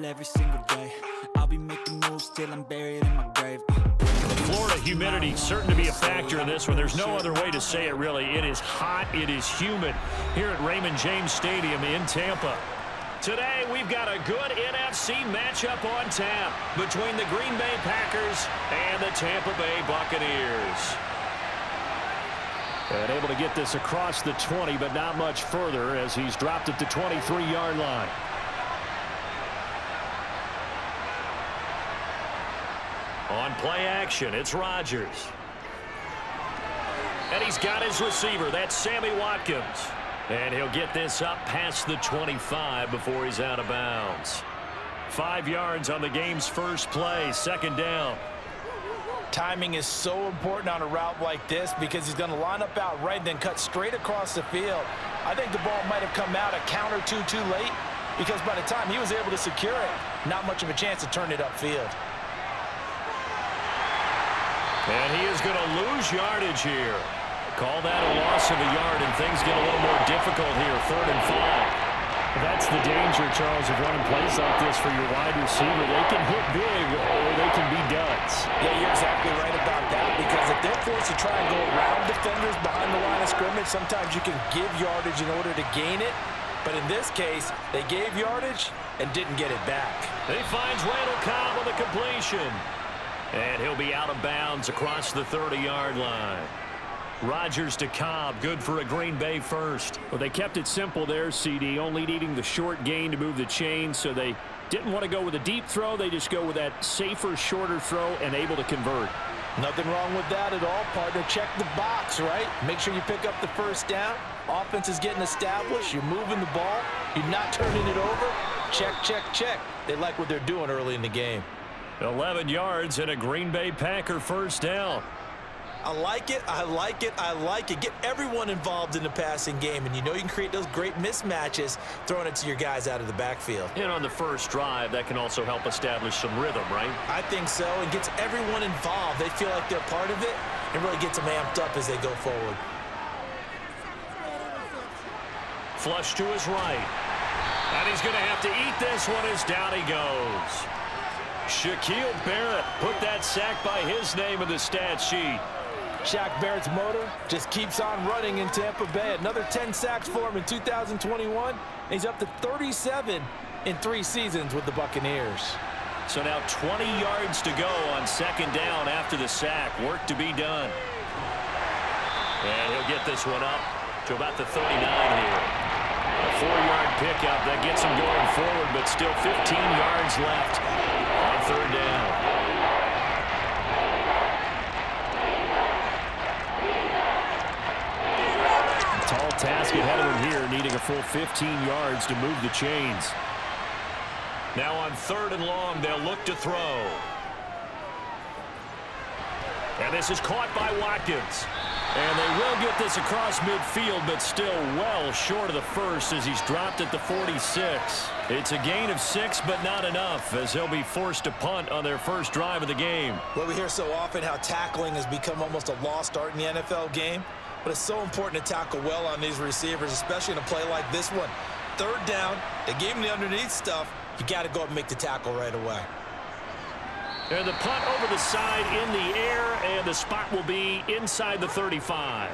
every single day. I'll be making moves till I'm buried in my grave. Florida humidity certain to be a factor in this one. There's no other way to say it, really. It is hot. It is humid here at Raymond James Stadium in Tampa. Today, we've got a good NFC matchup on tap between the Green Bay Packers and the Tampa Bay Buccaneers. And able to get this across the 20, but not much further as he's dropped at the 23-yard line. On play action, it's Rodgers. And he's got his receiver. That's Sammy Watkins. And he'll get this up past the 25 before he's out of bounds. 5 yards on the game's first play, second down. Timing is so important on a route like this because he's going to line up out right and then cut straight across the field. I think the ball might have come out a count or two too late because by the time he was able to secure it, not much of a chance to turn it upfield. And he is going to lose yardage here. Call that a loss of a yard, and things get a little more difficult here. 3rd and 5. That's the danger, Charles, of running plays like this for your wide receiver. They can hit big or they can be duds. Yeah, you're exactly right about that because if they're forced to try and go around defenders behind the line of scrimmage, sometimes you can give yardage in order to gain it. But in this case, they gave yardage and didn't get it back. He finds Randall Cobb with a completion. And he'll be out of bounds across the 30-yard line. Rodgers to Cobb, good for a Green Bay first. Well, they kept it simple there, CD, only needing the short gain to move the chain, so they didn't want to go with a deep throw. They just go with that safer, shorter throw and able to convert. Nothing wrong with that at all, partner. Check the box, right? Make sure you pick up the first down. Offense is getting established. You're moving the ball. You're not turning it over. Check, check, check. They like what they're doing early in the game. 11 yards and a Green Bay Packer first down. I like it, I like it, I like it. Get everyone involved in the passing game, and you know you can create those great mismatches throwing it to your guys out of the backfield. And on the first drive, that can also help establish some rhythm, right? I think so, and gets everyone involved. They feel like they're part of it, and really gets them amped up as they go forward. Flush to his right. And he's going to have to eat this one as down he goes. Shaquille Barrett put that sack by his name in the stat sheet. Shaq Barrett's motor just keeps on running in Tampa Bay. Another 10 sacks for him in 2021. He's up to 37 in 3 seasons with the Buccaneers. So now 20 yards to go on second down after the sack. Work to be done. And he'll get this one up to about the 39 here. A 4-yard pickup that gets him going forward, but still 15 yards left on third down. Tall task ahead of him here, needing a full 15 yards to move the chains. Now on 3rd and long, they'll look to throw. And this is caught by Watkins. And they will get this across midfield, but still well short of the first as he's dropped at the 46. It's a gain of 6, but not enough, as they'll be forced to punt on their first drive of the game. Well, we hear so often how tackling has become almost a lost art in the NFL game, but it's so important to tackle well on these receivers, especially in a play like this one. 3rd down, they gave him the underneath stuff. You got to go up and make the tackle right away. And the punt over the side in the air, and the spot will be inside the 35.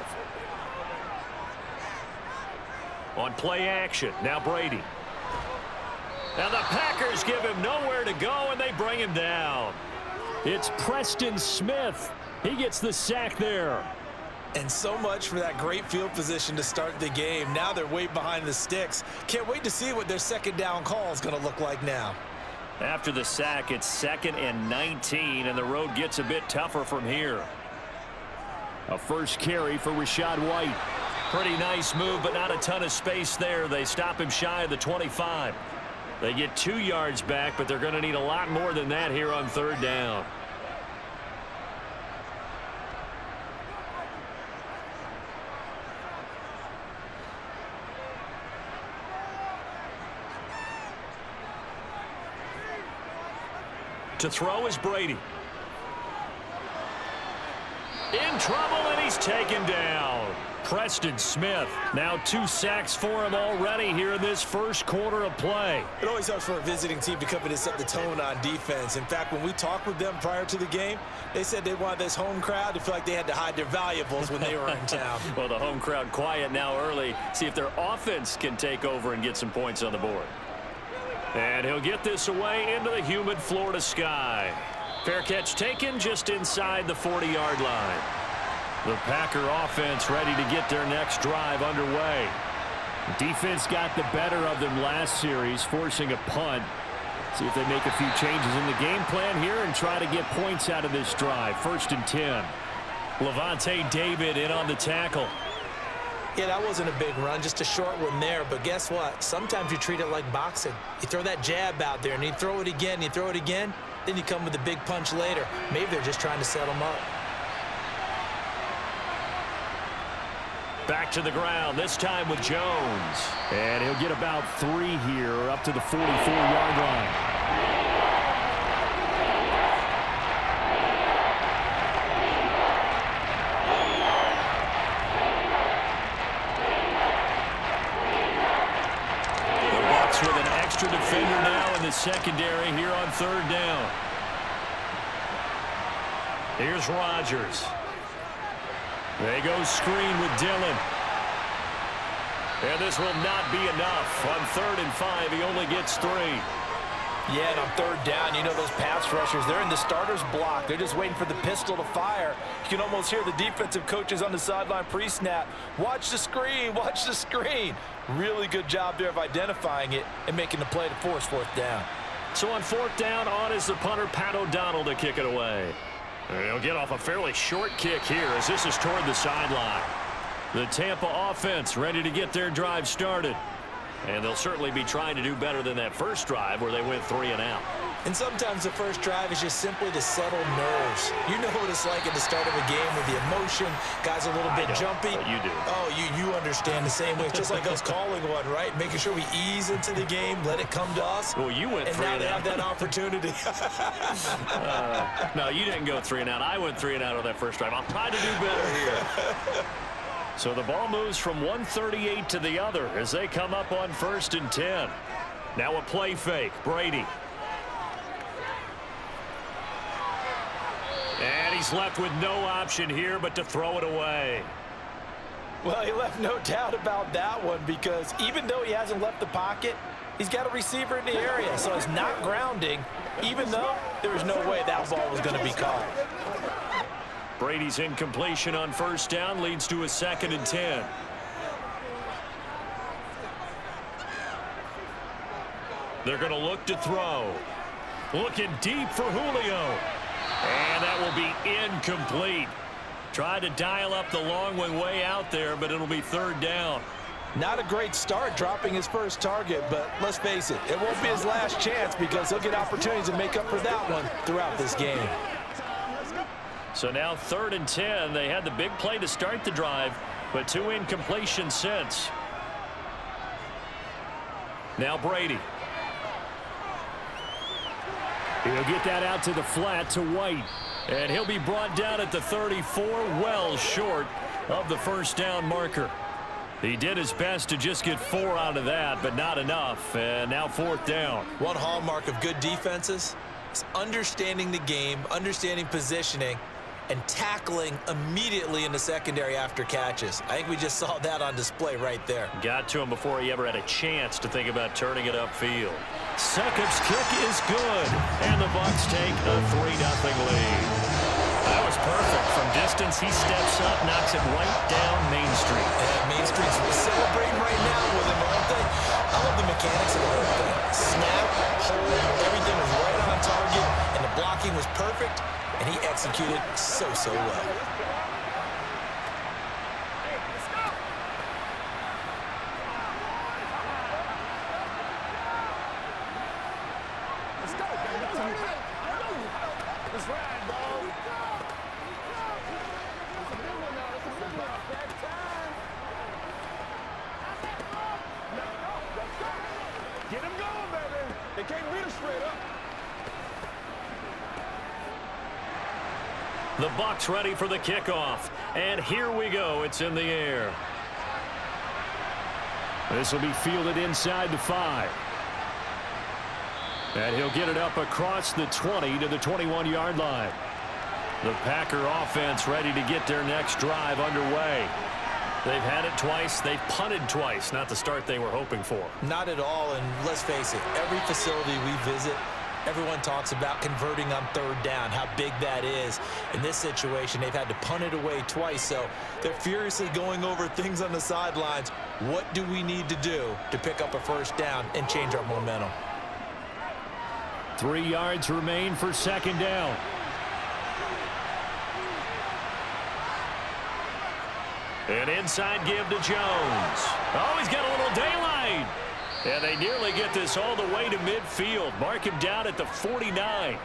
On play action, now Brady. Now the Packers give him nowhere to go, and they bring him down. It's Preston Smith. He gets the sack there. And so much for that great field position to start the game. Now they're way behind the sticks. Can't wait to see what their second down call is going to look like now. After the sack, it's 2nd and 19, and the road gets a bit tougher from here. A first carry for Rachaad White. Pretty nice move, but not a ton of space there. They stop him shy of the 25. They get 2 yards back, but they're going to need a lot more than that here on 3rd down. To throw is Brady. In trouble, and he's taken down. Preston Smith, now 2 sacks for him already here in this first quarter of play. It always helps for a visiting team to come in and set the tone on defense. In fact, when we talked with them prior to the game, they said they wanted this home crowd to feel like they had to hide their valuables when they were in town. Well, the home crowd quiet now early. See if their offense can take over and get some points on the board. And he'll get this away into the humid Florida sky. Fair catch taken just inside the 40-yard line. The Packer offense ready to get their next drive underway. Defense got the better of them last series, forcing a punt. See if they make a few changes in the game plan here and try to get points out of this drive. 1st and 10. Levante David in on the tackle. Yeah, that wasn't a big run, just a short one there. But guess what? Sometimes you treat it like boxing. You throw that jab out there, and you throw it again, you throw it again, then you come with a big punch later. Maybe they're just trying to set them up. Back to the ground, this time with Jones. And he'll get about 3 here up to the 44-yard line. The Bucs with an extra defender now in the secondary here on 3rd down. Here's Rodgers. They go screen with Dillon. And this will not be enough. On 3rd and 5, he only gets 3. Yeah, and on 3rd down, you know those pass rushers, they're in the starter's block. They're just waiting for the pistol to fire. You can almost hear the defensive coaches on the sideline pre-snap. Watch the screen, watch the screen. Really good job there of identifying it and making the play to force 4th down. So on 4th down, on is the punter, Pat O'Donnell, to kick it away. And he'll get off a fairly short kick here as this is toward the sideline. The Tampa offense ready to get their drive started. And they'll certainly be trying to do better than that first drive where they went 3 and out. And sometimes the first drive is just simply to settle nerves. You know what it's like at the start of a game with the emotion. Guys are a little bit jumpy. You do. Oh, you understand the same way. It's just like us calling one, right? Making sure we ease into the game, let it come to us. Well, you went 3 and out. And now they have that opportunity. No, you didn't go 3 and out. I went 3 and out on that first drive. I'll try to do better here. So the ball moves from 138 to the other as they come up on 1st and 10. Now a play fake. Brady. And he's left with no option here but to throw it away. Well, he left no doubt about that one because even though he hasn't left the pocket, he's got a receiver in the area, so it's not grounding, even though there was no way that ball was going to be caught. Brady's incompletion on 1st down leads to a 2nd and 10. They're going to look to throw. Looking deep for Julio. And that will be incomplete. Tried to dial up the long one way out there, but it'll be 3rd down. Not a great start dropping his first target, but let's face it, it won't be his last chance because he'll get opportunities to make up for that one throughout this game. So now 3rd and 10. They had the big play to start the drive, but 2 incompletions since. Now Brady. He'll get that out to the flat to White. And he'll be brought down at the 34, well short of the 1st down marker. He did his best to just get 4 out of that, but not enough. And now 4th down. One hallmark of good defenses is understanding the game, understanding positioning, and tackling immediately in the secondary after catches. I think we just saw that on display right there. Got to him before he ever had a chance to think about turning it upfield. Succop's kick is good, and the Bucs take a 3-0 lead. That was perfect. From distance, he steps up, knocks it right down Main Street. And Main Street's celebrating right now with him, aren't they? I love the mechanics of the whole thing. Snap, hold, everything was right on target, and the blocking was perfect. And he executed so well. Let's go, baby. Let's ride, dog. Get him going, baby. They can't beat us straight up. The Bucs ready for the kickoff. And here we go. It's in the air. This will be fielded inside the 5. And he'll get it up across the 20 to the 21-yard line. The Packer offense ready to get their next drive underway. They've had it twice. They've punted twice. Not the start they were hoping for. Not at all, and let's face it, every facility we visit, everyone talks about converting on third down, how big that is. In this situation, they've had to punt it away twice, so they're furiously going over things on the sidelines. What do we need to do to pick up a first down and change our momentum? 3 yards remain for second down. An inside give to Jones. Oh, he's got a little daylight. And they nearly get this all the way to midfield. Mark him down at the 49.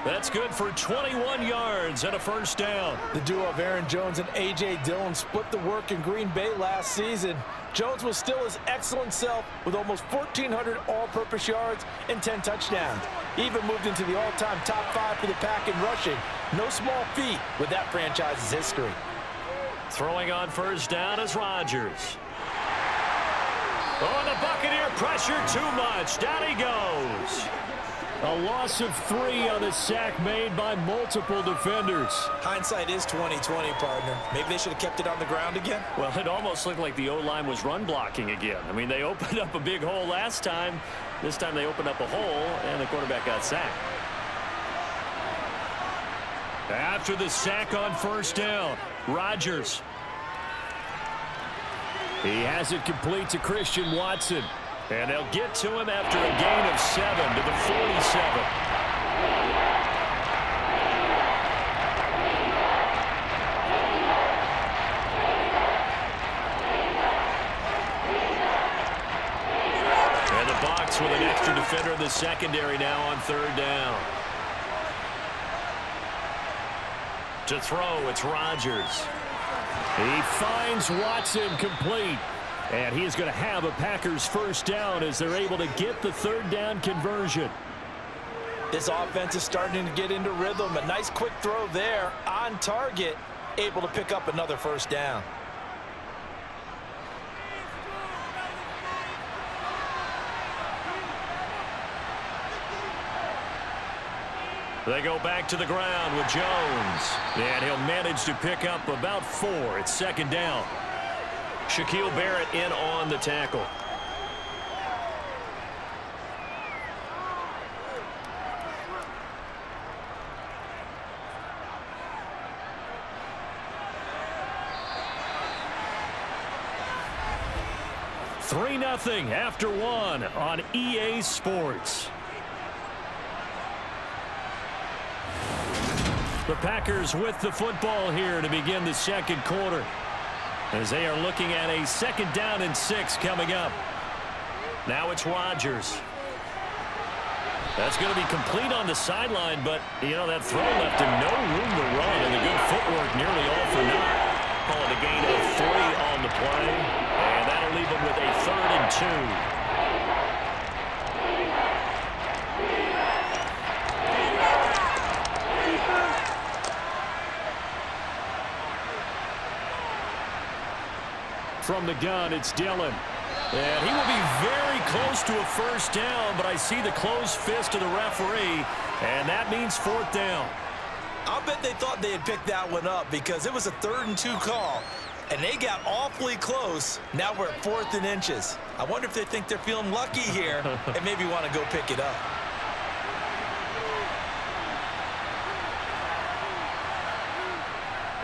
That's good for 21 yards and a first down. The duo of Aaron Jones and A.J. Dillon split the work in Green Bay last season. Jones was still his excellent self with almost 1,400 all-purpose yards and 10 touchdowns. He even moved into the all-time top 5 for the Pack in rushing. No small feat with that franchise's history. Throwing on first down is Rodgers. Oh, and the Buccaneer pressure too much. Down he goes. A loss of 3 on the sack made by multiple defenders. Hindsight is 20/20, partner. Maybe they should have kept it on the ground again. Well, it almost looked like the O-line was run blocking again. I mean, they opened up a big hole last time. This time they opened up a hole, and the quarterback got sacked. After the sack on first down, Rodgers. He has it complete to Christian Watson. And they'll get to him after a gain of 7 to the 47. And the Bucs with an extra defender in the secondary now on third down. To throw, it's Rodgers. He finds Watson complete. And he is going to have a Packers first down as they're able to get the third down conversion. This offense is starting to get into rhythm. A nice quick throw there on target, able to pick up another first down. They go back to the ground with Jones. And he'll manage to pick up about 4. It's second down. Shaquille Barrett in on the tackle. Three 3-0 after 1 on EA Sports. The Packers with the football here to begin the second quarter, as they are looking at a second down and 6 coming up. Now it's Rodgers. That's going to be complete on the sideline, but, you know, that throw left him no room to run, and the good footwork nearly all for naught. Call it a gain of 3 on the play, and that'll leave him with a 3rd and 2. From the gun, it's Dillon. And he will be very close to a first down, but I see the closed fist of the referee, and that means 4th down. I'll bet they thought they had picked that one up because it was a 3rd and 2 call, and they got awfully close. Now we're at 4th and inches. I wonder if they think they're feeling lucky here and maybe want to go pick it up.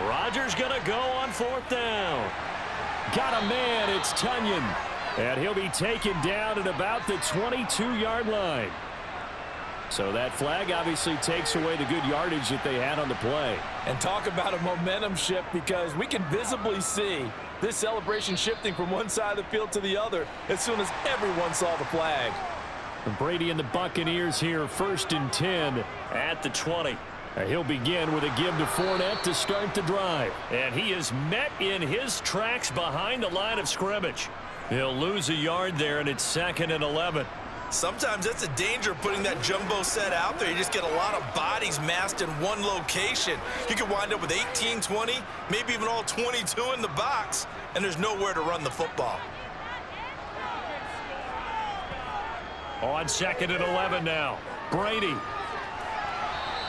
Rodgers going to go on 4th down. Got a man, it's Tunyon. And he'll be taken down at about the 22-yard line. So that flag obviously takes away the good yardage that they had on the play. And talk about a momentum shift, because we can visibly see this celebration shifting from one side of the field to the other as soon as everyone saw the flag. And Brady and the Buccaneers here, 1st and 10 at the 20. He'll begin with a give to Fournette to start the drive. And he is met in his tracks behind the line of scrimmage. He'll lose a yard there, and it's 2nd and 11. Sometimes that's a danger putting that jumbo set out there. You just get a lot of bodies massed in one location. You could wind up with 18, 20, maybe even all 22 in the box, and there's nowhere to run the football. On 2nd and 11 now. Brady.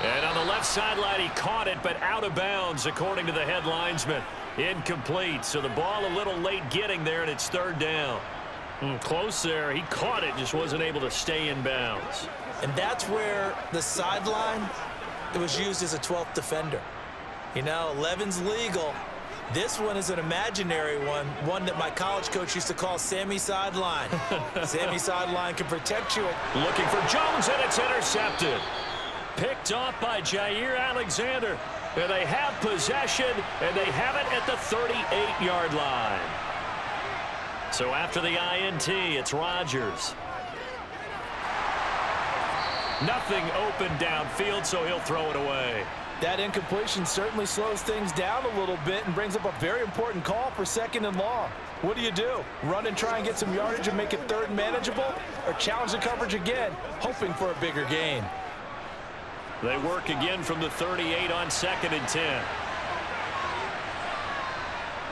And on the left sideline, he caught it, but out of bounds, according to the head linesman. Incomplete, so the ball a little late getting there, and it's 3rd down. Close there. He caught it, just wasn't able to stay in bounds. And that's where the sideline, it was used as a 12th defender. You know, 11's legal. This one is an imaginary one that my college coach used to call Sammy Sideline. Sammy Sideline can protect you. Looking for Jones, and it's intercepted. Picked off by Jair Alexander. And they have possession, and they have it at the 38-yard line. So after the INT, it's Rodgers. Nothing open downfield, so he'll throw it away. That incompletion certainly slows things down a little bit and brings up a very important call for 2nd and long. What do? Run and try and get some yardage and make it 3rd and manageable? Or challenge the coverage again, hoping for a bigger gain? They work again from the 38 on 2nd and 10.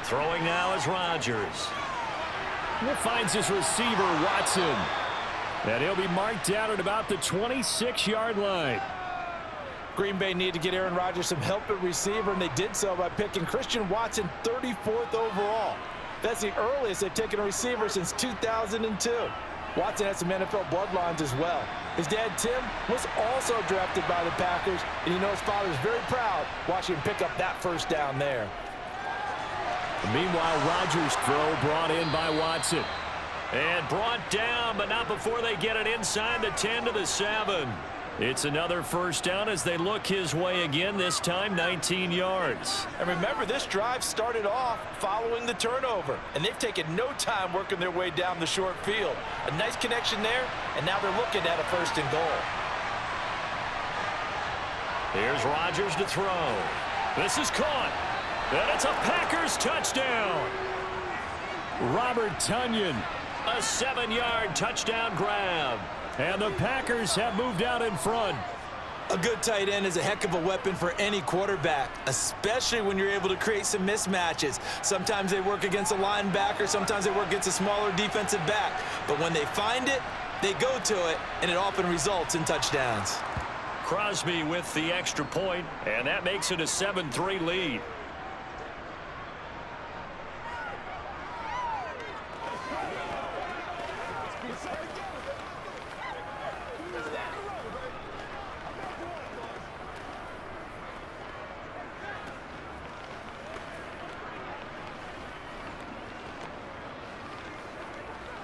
Throwing now is Rodgers. Finds his receiver, Watson. And he'll be marked down at about the 26-yard line. Green Bay needed to get Aaron Rodgers some help at receiver, and they did so by picking Christian Watson 34th overall. That's the earliest they've taken a receiver since 2002. Watson has some NFL bloodlines as well. His dad, Tim, was also drafted by the Packers, and you know his father's very proud watching him pick up that 1st down there. Meanwhile, Rodgers' throw brought in by Watson. And brought down, but not before they get it inside the 10 to the 7. It's another 1st down as they look his way again, this time 19 yards. And remember, this drive started off following the turnover, and they've taken no time working their way down the short field. A nice connection there, and now they're looking at a 1st and goal. Here's Rodgers to throw. This is caught. And it's a Packers touchdown. Robert Tonyan. A 7-yard touchdown grab. And the Packers have moved out in front. A good tight end is a heck of a weapon for any quarterback, especially when you're able to create some mismatches. Sometimes they work against a linebacker, sometimes they work against a smaller defensive back. But when they find it, they go to it, and it often results in touchdowns. Crosby with the extra point, and that makes it a 7-3 lead.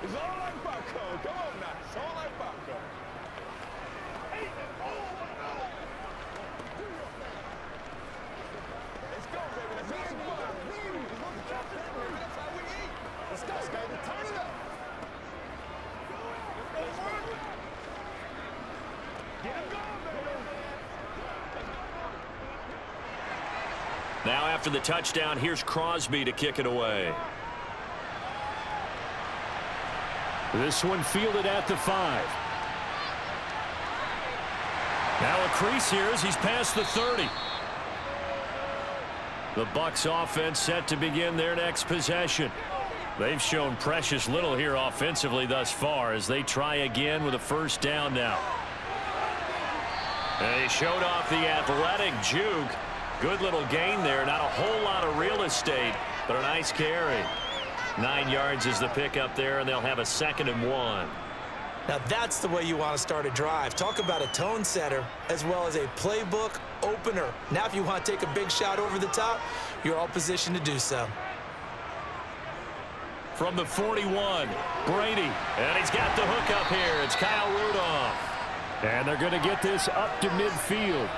It's all like Bucco. Come on now. It's all like Bucco. Let's go, baby. Let's have some fun. That's how we eat. Let's go, baby. Turn it up. Get him going, baby. Now after the touchdown, here's Crosby to kick it away. This one fielded at the 5. Now a crease here as he's past the 30. The Bucs offense set to begin their next possession. They've shown precious little here offensively thus far as they try again with a 1st down now. And they showed off the athletic juke. Good little gain there. Not a whole lot of real estate, but a nice carry. 9 yards is the pickup there, and they'll have a 2nd and 1. Now that's the way you want to start a drive. Talk about a tone setter as well as a playbook opener. Now if you want to take a big shot over the top, you're all positioned to do so. From the 41, Brady. And he's got the hook up here. It's Kyle Rudolph. And they're going to get this up to midfield.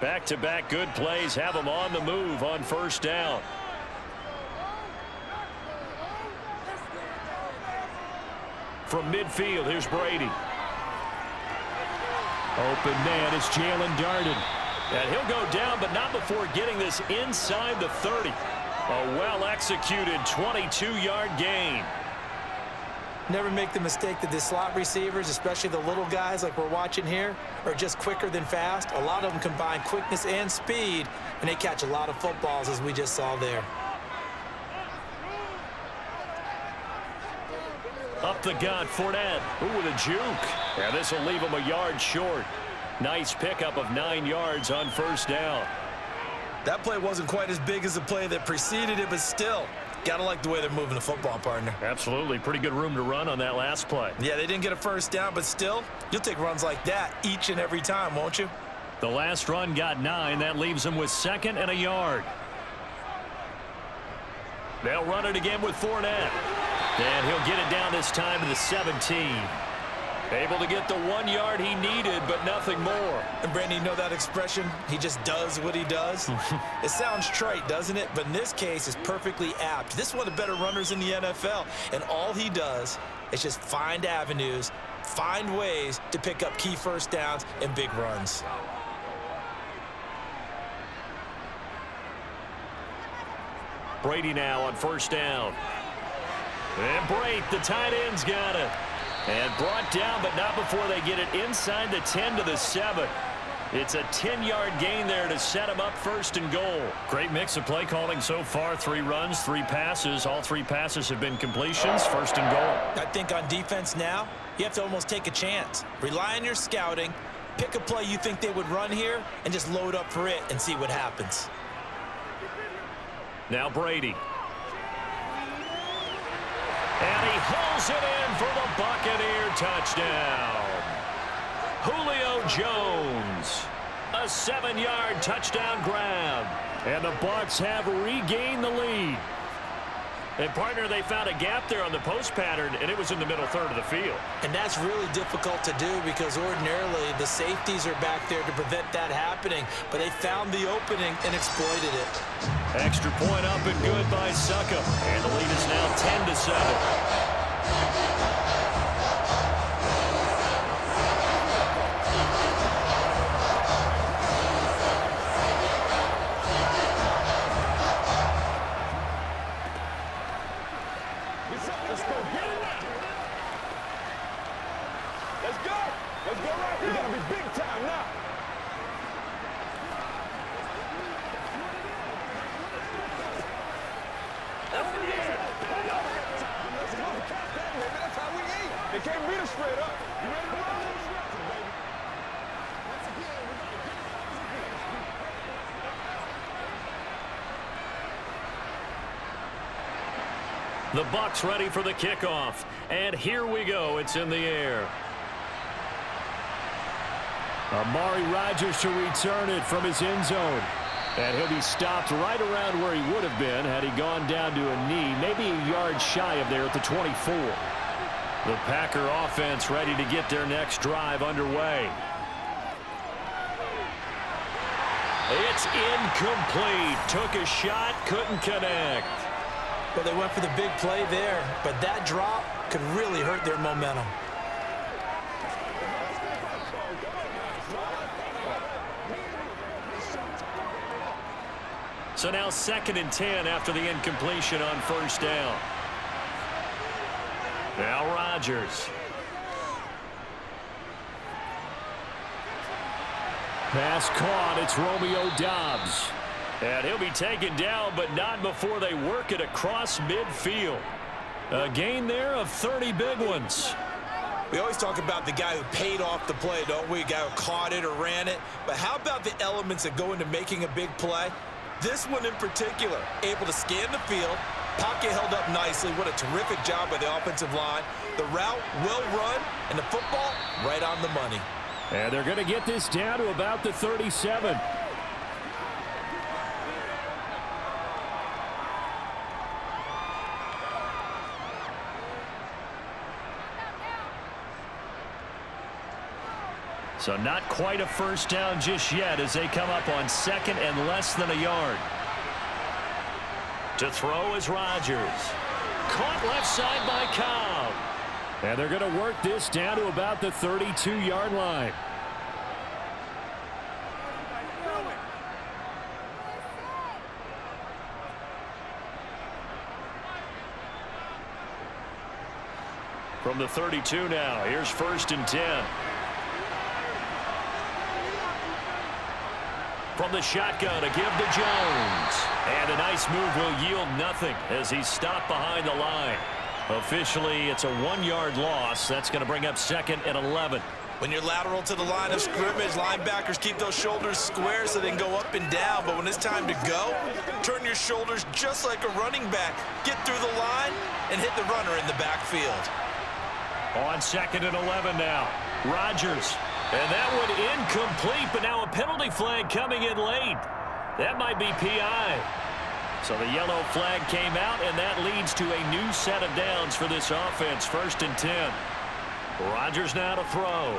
Back-to-back good plays have them on the move on 1st down. From midfield, here's Brady. Open man is Jalen Darden. And he'll go down, but not before getting this inside the 30. A well-executed 22-yard gain. Never make the mistake that the slot receivers, especially the little guys like we're watching here, are just quicker than fast. A lot of them combine quickness and speed, and they catch a lot of footballs, as we just saw there. Up the gut, Fournette. Ooh, with a juke. Yeah, this will leave him a yard short. Nice pickup of 9 yards on first down. That play wasn't quite as big as the play that preceded it, but still, gotta like the way they're moving the football, partner. Absolutely. Pretty good room to run on that last play. Yeah, they didn't get a first down, but still, you'll take runs like that each and every time, won't you? The last run got 9. That leaves them with 2nd and a yard. They'll run it again with Fournette. And he'll get it down this time to the 17. Able to get the 1 yard he needed, but nothing more. And, Brandon, you know that expression? He just does what he does? It sounds trite, doesn't it? But in this case, it's perfectly apt. This is one of the better runners in the NFL, and all he does is just find avenues, find ways to pick up key first downs and big runs. Brady now on first down. And Brate, the tight end's got it. And brought down, but not before they get it inside the 10 to the 7. It's a 10-yard gain there to set him up 1st and goal. Great mix of play calling so far. 3 runs, 3 passes. All 3 passes have been completions. 1st and goal. I think on defense now, you have to almost take a chance. Rely on your scouting. Pick a play you think they would run here and just load up for it and see what happens. Now Brady. And he hauls it in for the Buccaneer touchdown. Julio Jones. A 7-yard touchdown grab. And the Bucs have regained the lead. And, partner, they found a gap there on the post pattern, and it was in the middle third of the field. And that's really difficult to do because ordinarily the safeties are back there to prevent that happening. But they found the opening and exploited it. Extra point up and good by Suckup. And the lead is now 10 to 7. Let's go. Get it. Let's go. Let's go right here. We gotta be big time now. That's how we eat. They can't beat us straight up. You ready to roll? Baby. Once again, we gotta get The Bucs ready for the kickoff. And here we go. It's in the air. Amari Rodgers to return it from his end zone. And he'll be stopped right around where he would have been had he gone down to a knee, maybe a yard shy of there at the 24. The Packer offense ready to get their next drive underway. It's incomplete. Took a shot, couldn't connect. Well, they went for the big play there, but that drop could really hurt their momentum. So now 2nd and 10 after the incompletion on first down. Now Rodgers. Pass caught. It's Romeo Doubs. And he'll be taken down, but not before they work it across midfield. A gain there of 30 big ones. We always talk about the guy who paid off the play, don't we? A guy who caught it or ran it. But how about the elements that go into making a big play? This one in particular, able to scan the field, pocket held up nicely. What a terrific job by the offensive line. The route well run, and the football right on the money. And they're going to get this down to about the 37. So not quite a first down just yet as they come up on 2nd and less than a yard. To throw is Rodgers. Caught left side by Cobb. And they're going to work this down to about the 32-yard line. From the 32 now, here's 1st and 10. From the shotgun, a give to Jones. And a nice move will yield nothing as he's stopped behind the line. Officially, it's a 1-yard loss. That's going to bring up 2nd and 11. When you're lateral to the line of scrimmage, linebackers keep those shoulders square so they can go up and down. But when it's time to go, turn your shoulders just like a running back. Get through the line and hit the runner in the backfield. On 2nd and 11 now. Rodgers. And that one incomplete, but now a penalty flag coming in late. That might be PI. So the yellow flag came out, and that leads to a new set of downs for this offense. 1st and 10. Rodgers now to throw.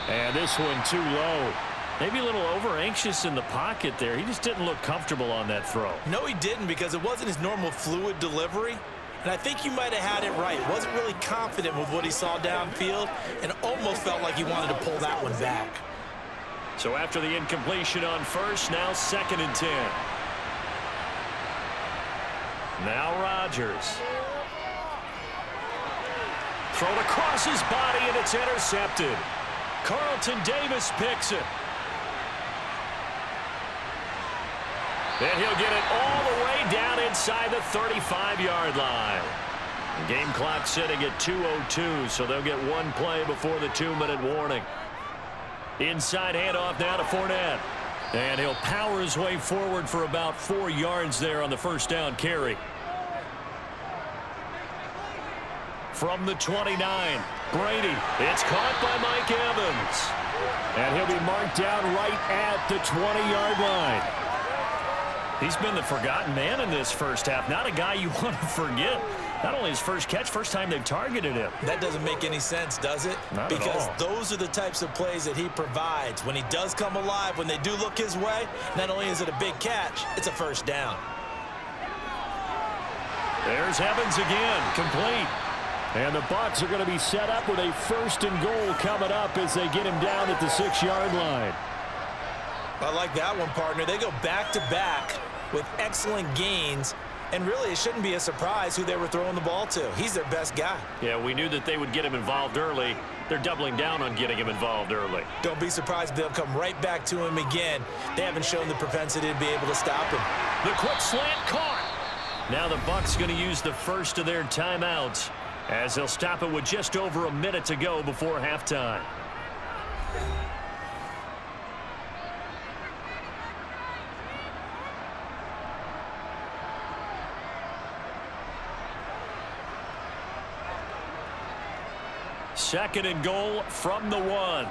And this one too low. Maybe a little over-anxious in the pocket there. He just didn't look comfortable on that throw. No, he didn't, because it wasn't his normal fluid delivery. And I think you might have had it right. Wasn't really confident with what he saw downfield and almost felt like he wanted to pull that one back. So after the incompletion on 1st, now 2nd and 10. Now Rodgers. Thrown across his body, and it's intercepted. Carlton Davis picks it. And he'll get it all the way down inside the 35-yard line. Game clock sitting at 2:02, so they'll get one play before the 2-minute warning. Inside handoff now to Fournette. And he'll power his way forward for about 4 yards there on the 1st down carry. From the 29, Brady. It's caught by Mike Evans. And he'll be marked down right at the 20-yard line. He's been the forgotten man in this first half. Not a guy you want to forget. Not only his first catch, first time they've targeted him. That doesn't make any sense, does it? Not because at all. Those are the types of plays that he provides. When he does come alive, when they do look his way, not only is it a big catch, it's a 1st down. There's Evans again, complete. And the Bucs are going to be set up with a 1st and goal coming up as they get him down at the 6-yard line. I like that one, partner. They go back-to-back with excellent gains, and really it shouldn't be a surprise who they were throwing the ball to. He's their best guy. Yeah, we knew that they would get him involved early. They're doubling down on getting him involved early. Don't be surprised if they'll come right back to him again. They haven't shown the propensity to be able to stop him. The quick slant caught. Now the Bucs going to use the first of their timeouts as they'll stop it with just over a minute to go before halftime. Second and goal from the 1.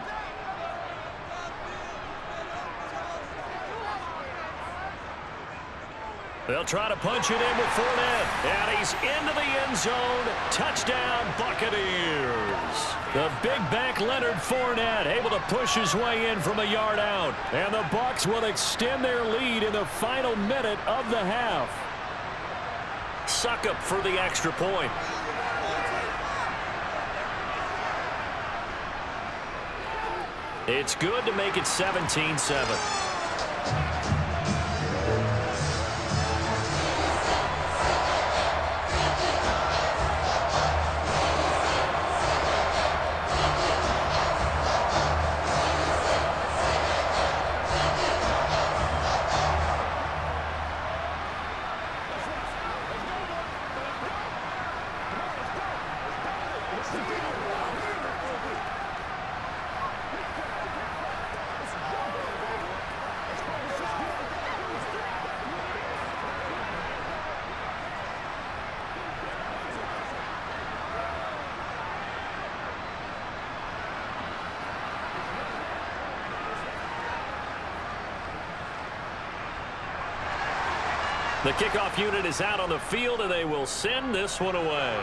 They'll try to punch it in with Fournette. And he's into the end zone. Touchdown, Buccaneers. The big back Leonard Fournette able to push his way in from a yard out. And the Bucs will extend their lead in the final minute of the half. Succop for the extra point. It's good to make it 17-7. The kickoff unit is out on the field, and they will send this one away.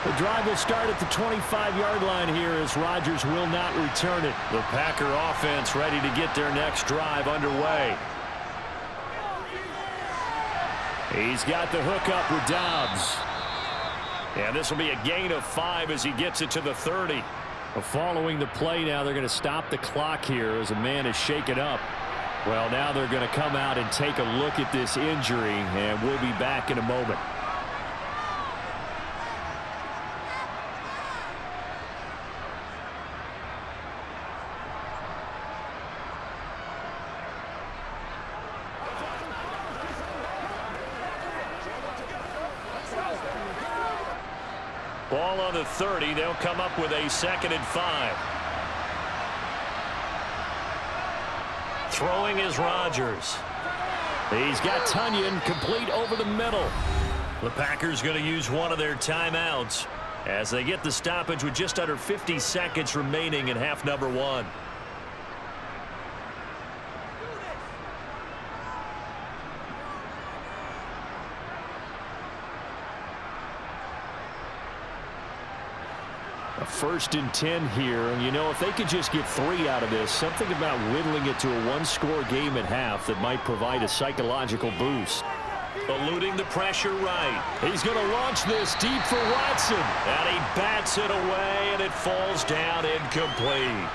The drive will start at the 25-yard line here as Rodgers will not return it. The Packer offense ready to get their next drive underway. He's got the hookup with Dobbs. And this will be a gain of 5 as he gets it to the 30. Following the play now, they're going to stop the clock here as a man is shaken up. Well, now they're going to come out and take a look at this injury, and we'll be back in a moment. Ball on the 30. They'll come up with a 2nd and 5. Throwing is Rodgers. He's got Tunyon complete over the middle. The Packers going to use one of their timeouts as they get the stoppage with just under 50 seconds remaining in half number 1. A 1st and 10 here, and you know, if they could just get 3 out of this, something about whittling it to a 1-score game at half that might provide a psychological boost. Eluding the pressure right. He's going to launch this deep for Watson. And he bats it away, and it falls down incomplete.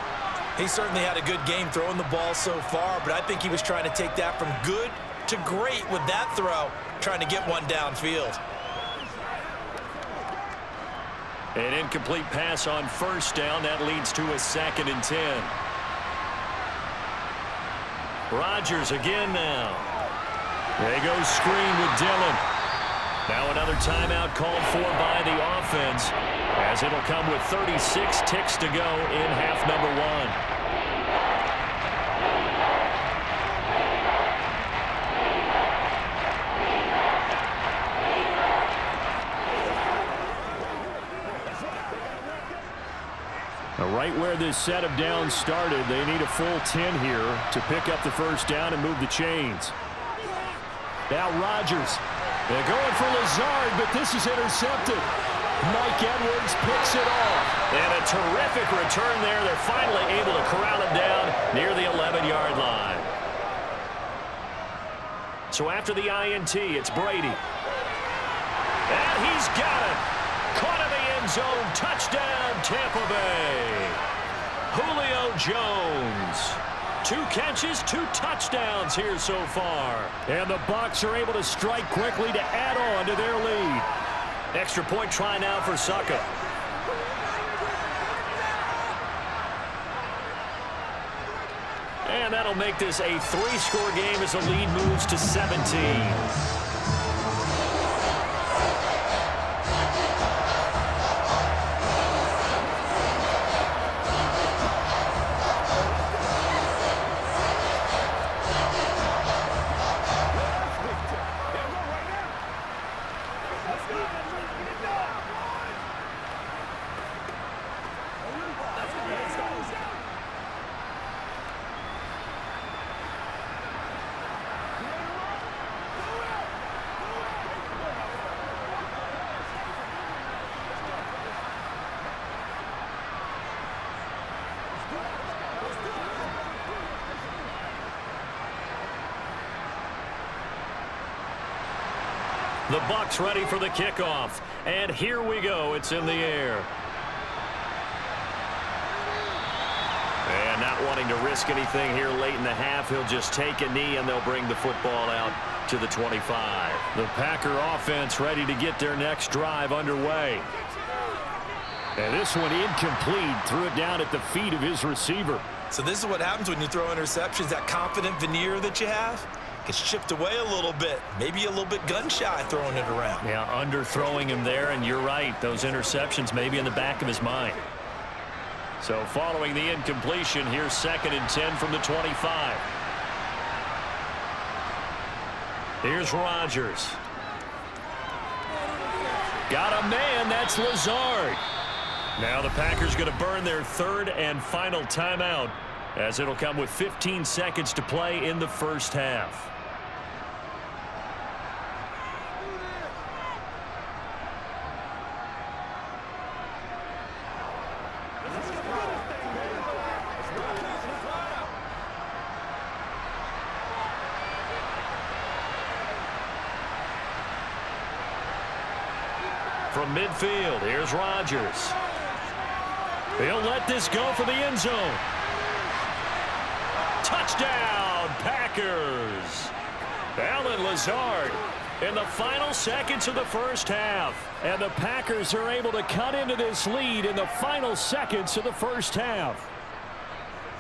He certainly had a good game throwing the ball so far, but I think he was trying to take that from good to great with that throw, trying to get one downfield. An incomplete pass on 1st down. That leads to a 2nd and 10. Rodgers again now. They go screen with Dillon. Now another timeout called for by the offense, as it'll come with 36 ticks to go in half number 1. Right where this set of downs started, they need a full 10 here to pick up the 1st down and move the chains. Now Rodgers. They're going for Lazard, but this is intercepted. Mike Edwards picks it off. And a terrific return there. They're finally able to corral him down near the 11-yard line. So after the INT, it's Brady. And he's got it. Caught in the end zone. Touchdown, Tampa Bay. Julio Jones. 2 catches, 2 touchdowns here so far. And the Bucs are able to strike quickly to add on to their lead. Extra point try now for Succa. And that'll make this a 3-score game as the lead moves to 17. The Bucs ready for the kickoff. And here we go. It's in the air. And not wanting to risk anything here late in the half, he'll just take a knee and they'll bring the football out to the 25. The Packer offense ready to get their next drive underway. And this one incomplete. Threw it down at the feet of his receiver. So this is what happens when you throw interceptions. That confident veneer that you have gets chipped away a little bit. Maybe a little bit gun-shy throwing it around. Yeah, underthrowing him there, and you're right. Those interceptions may be in the back of his mind. So following the incompletion, here's 2nd and 10 from the 25. Here's Rodgers. Got a man. That's Lazard. Now the Packers going to burn their 3rd and final timeout, as it'll come with 15 seconds to play in the 1st half. From midfield, here's Rodgers. He'll let this go for the end zone. Touchdown, Packers. Allen Lazard in the final seconds of the 1st half. And the Packers are able to cut into this lead in the final seconds of the 1st half.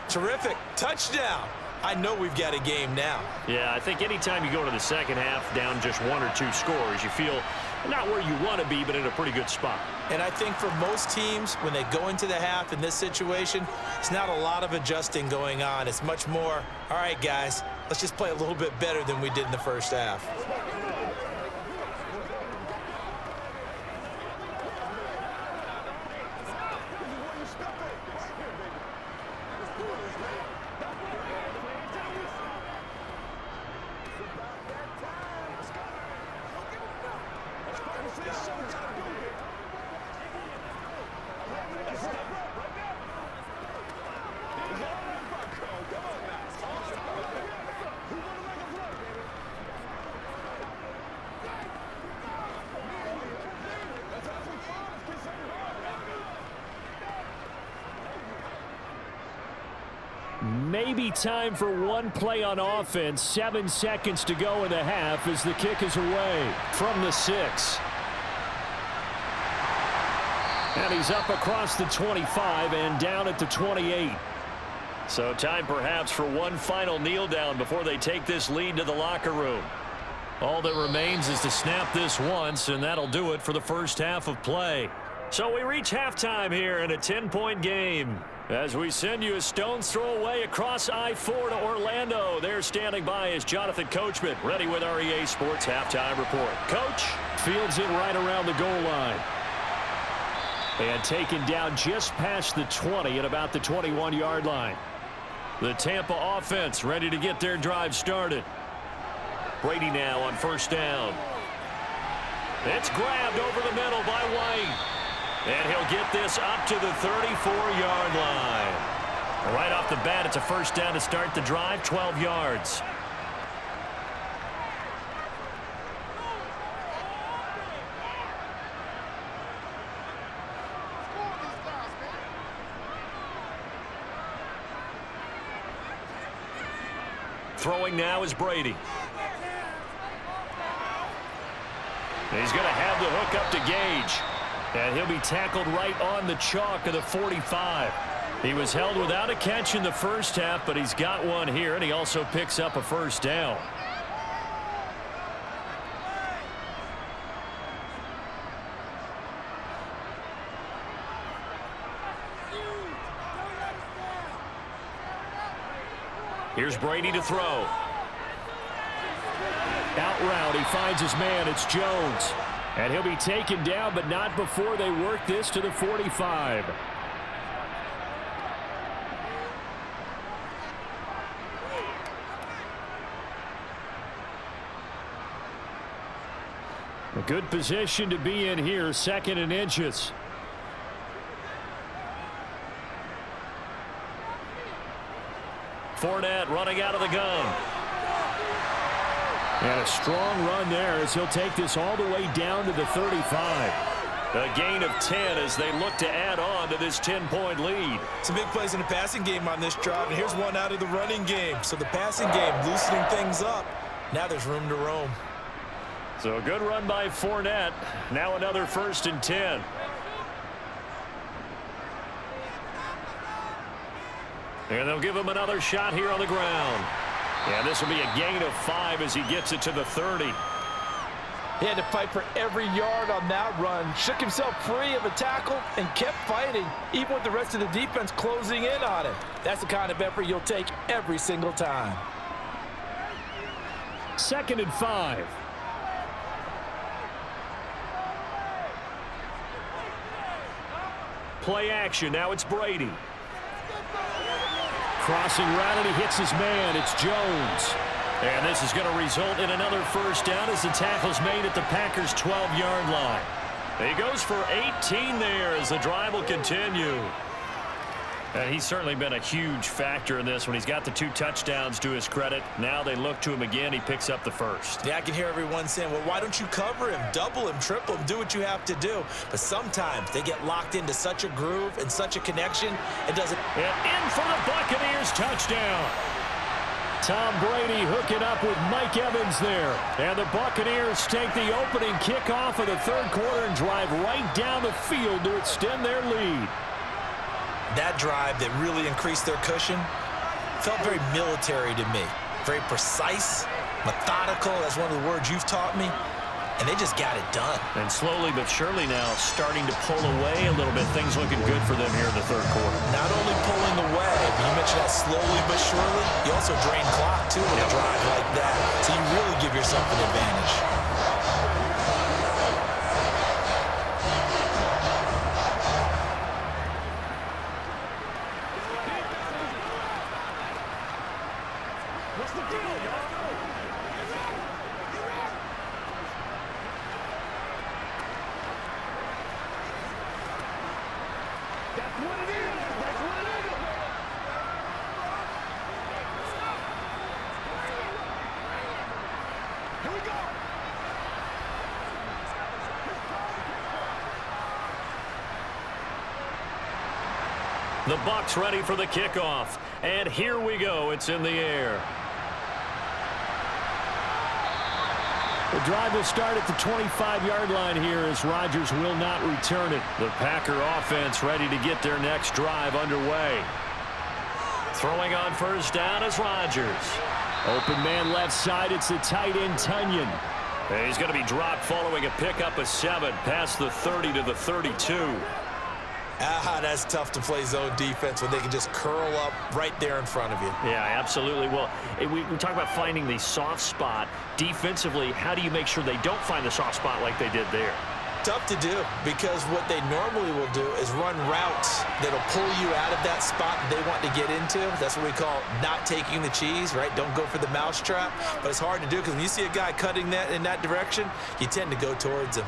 Terrific. Touchdown. I know we've got a game now. Yeah, I think anytime you go to the second half down just 1 or 2 scores, you feel not where you want to be, but in a pretty good spot. And I think for most teams, when they go into the half in this situation, it's not a lot of adjusting going on. It's much more, all right, guys, let's just play a little bit better than we did in the first half. Maybe time for one play on offense. 7 seconds to go in the half as the kick is away from the 6. And he's up across the 25 and down at the 28. So time perhaps for one final kneel down before they take this lead to the locker room. All that remains is to snap this once, and that'll do it for the first half of play. So we reach halftime here in a 10-point game. As we send you a stone's throw away across I-4 to Orlando. There standing by is Jonathan Coachman, ready with our EA Sports Halftime Report. Coach fields it right around the goal line. And taken down just past the 20 at about the 21-yard line. The Tampa offense ready to get their drive started. Brady now on first down. It's grabbed over the middle by White. And he'll get this up to the 34-yard line. Right off the bat, it's a first down to start the drive, 12 yards. Throwing now is Brady. He's going to have the hook up to Gage. And he'll be tackled right on the chalk of the 45. He was held without a catch in the first half, but he's got one here, and he also picks up a first down. Here's Brady to throw. Out route, he finds his man. It's Jones. And he'll be taken down, but not before they work this to the 45. A good position to be in here, 2nd and inches. Fournette running out of the gun. And a strong run there as he'll take this all the way down to the 35. A gain of 10 as they look to add on to this 10-point lead. Some big plays in the passing game on this drive, and here's one out of the running game. So the passing game loosening things up. Now there's room to roam. So a good run by Fournette. Now another 1st and 10. And they'll give him another shot here on the ground. And this will be a gain of 5 as he gets it to the 30. He had to fight for every yard on that run. Shook himself free of a tackle and kept fighting, even with the rest of the defense closing in on him. That's the kind of effort you'll take every single time. 2nd and 5. Play action. Now it's Brady. Crossing route, and he hits his man. It's Jones. And this is going to result in another first down as the tackle's made at the Packers' 12-yard line. He goes for 18 there as the drive will continue. And he's certainly been a huge factor in this when he's got the 2 touchdowns to his credit. Now they look to him again. He picks up the first. Yeah, I can hear everyone saying, well, why don't you cover him, double him, triple him, do what you have to do. But sometimes they get locked into such a groove and such a connection, it doesn't. And in for the Buccaneers touchdown. Tom Brady hooking up with Mike Evans there. And the Buccaneers take the opening kickoff of the 3rd quarter and drive right down the field to extend their lead. That drive that really increased their cushion felt very military to me. Very precise, methodical. That's one of the words you've taught me. And they just got it done. And slowly but surely now starting to pull away a little bit. Things looking good for them here in the third quarter. Not only pulling away, but you mentioned that slowly but surely. You also drain clock, too, with a drive like that. So you really give yourself an advantage. What's the deal, y'all? That's what it is. That's what it is. Here we go. The Bucs ready for the kickoff. And here we go. It's in the air. The drive will start at the 25-yard line here as Rodgers will not return it. The Packer offense ready to get their next drive underway. Throwing on first down is Rodgers. Open man left side. It's the tight end, Tunyon. And he's going to be dropped following a pickup of 7 past the 30 to the 32. That's tough to play zone defense when they can just curl up right there in front of you. Yeah, absolutely. Well, we talk about finding the soft spot. Defensively, how do you make sure they don't find the soft spot like they did there? Tough to do, because what they normally will do is run routes that'll pull you out of that spot that they want to get into. That's what we call not taking the cheese, right? Don't go for the mousetrap. But it's hard to do because when you see a guy cutting that in that direction, you tend to go towards him.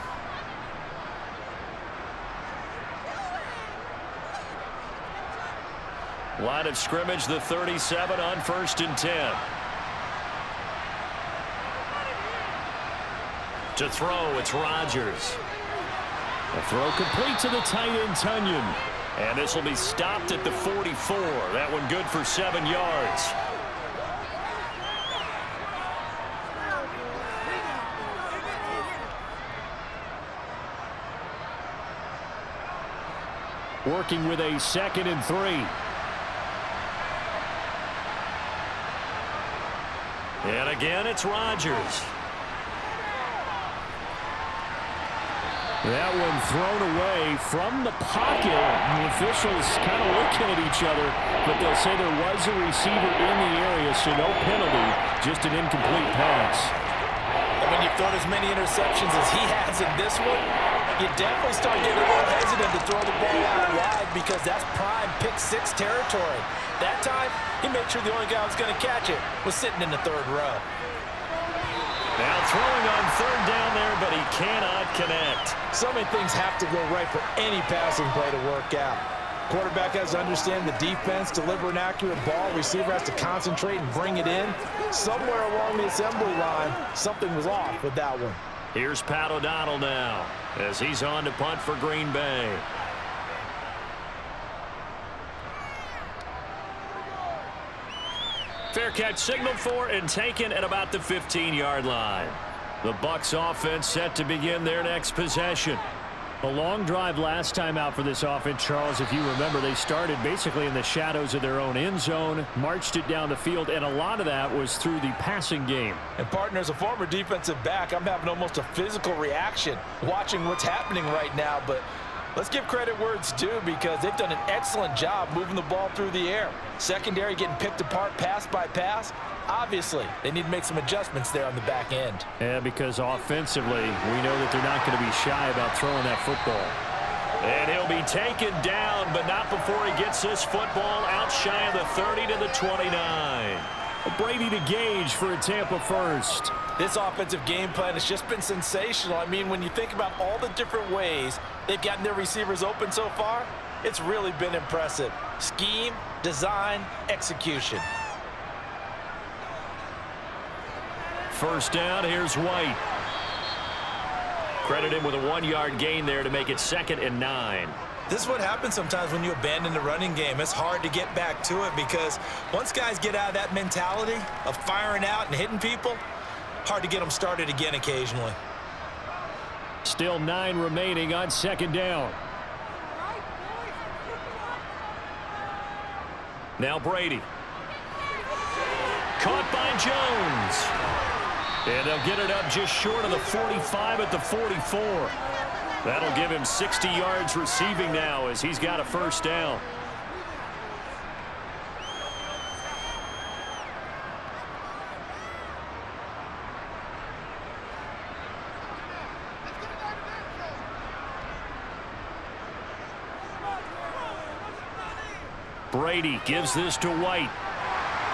Line of scrimmage, the 37 on 1st and 10. To throw, it's Rodgers. The throw complete to the tight end, Tunyon. And this will be stopped at the 44. That one good for 7 yards. Working with a 2nd and 3. And again, it's Rodgers. That one thrown away from the pocket. The officials kind of looking at each other, but they'll say there was a receiver in the area, so no penalty, just an incomplete pass. And when you've thrown as many interceptions as he has in this one, you definitely start getting a little hesitant to throw the ball out wide because that's prime pick-6 territory. That time, he made sure the only guy who was going to catch it was sitting in the 3rd row. Now throwing on 3rd down there, but he cannot connect. So many things have to go right for any passing play to work out. Quarterback has to understand the defense, deliver an accurate ball. Receiver has to concentrate and bring it in. Somewhere along the assembly line, something was off with that one. Here's Pat O'Donnell now as he's on to punt for Green Bay. Fair catch signaled for and taken at about the 15-yard line. The Bucs offense set to begin their next possession. A long drive last time out for this offense, Charles. If you remember, they started basically in the shadows of their own end zone, marched it down the field, and a lot of that was through the passing game. And partner, as a former defensive back, I'm having almost a physical reaction watching what's happening right now. But let's give credit where it's due because they've done an excellent job moving the ball through the air. Secondary getting picked apart pass by pass. Obviously, they need to make some adjustments there on the back end. Yeah, because offensively, we know that they're not going to be shy about throwing that football. And he'll be taken down, but not before he gets this football out shy of the 30 to the 29. Brady to Gage for a Tampa first. This offensive game plan has just been sensational. I mean, when you think about all the different ways they've gotten their receivers open so far, it's really been impressive. Scheme, design, execution. First down, here's White. Credit him with a 1-yard gain there to make it 2nd and 9. This is what happens sometimes when you abandon the running game. It's hard to get back to it because once guys get out of that mentality of firing out and hitting people, hard to get them started again occasionally. Still 9 remaining on 2nd down. Now Brady. Caught by Jones. And they'll get it up just short of the 45 at the 44. That'll give him 60 yards receiving now as he's got a first down. Brady gives this to White.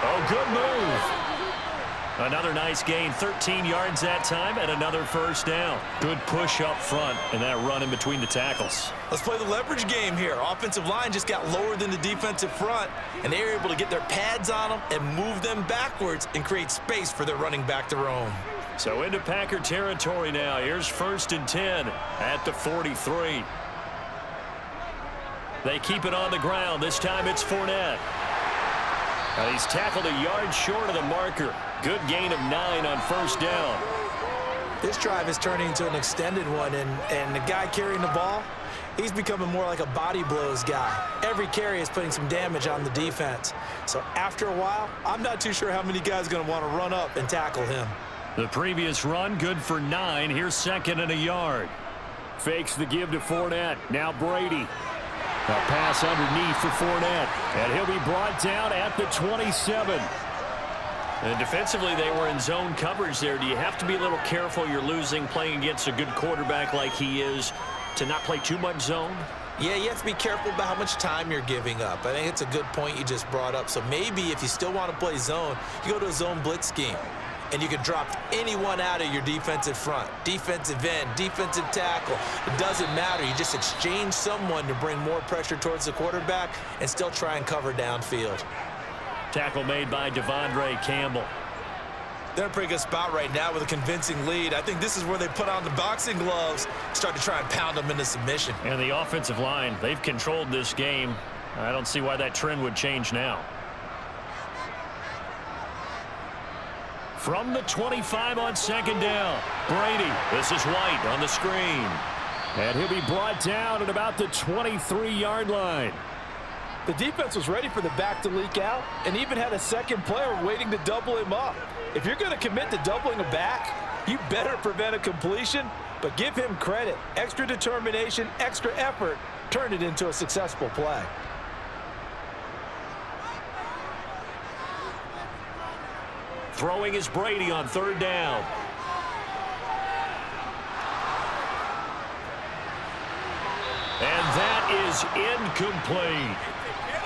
Oh, good move. Another nice gain, 13 yards that time, and another first down. Good push up front, and that run in between the tackles. Let's play the leverage game here. Offensive line just got lower than the defensive front, and they were able to get their pads on them and move them backwards and create space for their running back to roam. So into Packer territory now. Here's 1st and 10 at the 43. They keep it on the ground. This time it's Fournette. And he's tackled a yard short of the marker. Good gain of 9 on first down. This drive is turning into an extended one, and the guy carrying the ball, he's becoming more like a body blows guy. Every carry is putting some damage on the defense. So after a while, I'm not too sure how many guys are going to want to run up and tackle him. The previous run, good for 9. Here's 2nd and a yard. Fakes the give to Fournette. Now Brady. A pass underneath for Fournette. And he'll be brought down at the 27. And defensively, they were in zone coverage there. Do you have to be a little careful you're losing playing against a good quarterback like he is to not play too much zone? Yeah, you have to be careful about how much time you're giving up. I think it's a good point you just brought up. So maybe if you still want to play zone, you go to a zone blitz scheme. And you can drop anyone out of your defensive front, defensive end, defensive tackle. It doesn't matter. You just exchange someone to bring more pressure towards the quarterback and still try and cover downfield. Tackle made by Devondre Campbell. They're in a pretty good spot right now with a convincing lead. I think this is where they put on the boxing gloves, start to try and pound them into submission. And the offensive line, they've controlled this game. I don't see why that trend would change now. From the 25 on 2nd down, Brady. This is White on the screen. And he'll be brought down at about the 23-yard line. The defense was ready for the back to leak out and even had a second player waiting to double him up. If you're going to commit to doubling a back, you better prevent a completion, but give him credit. Extra determination, extra effort, turned it into a successful play. Throwing is Brady on 3rd down. And that is incomplete.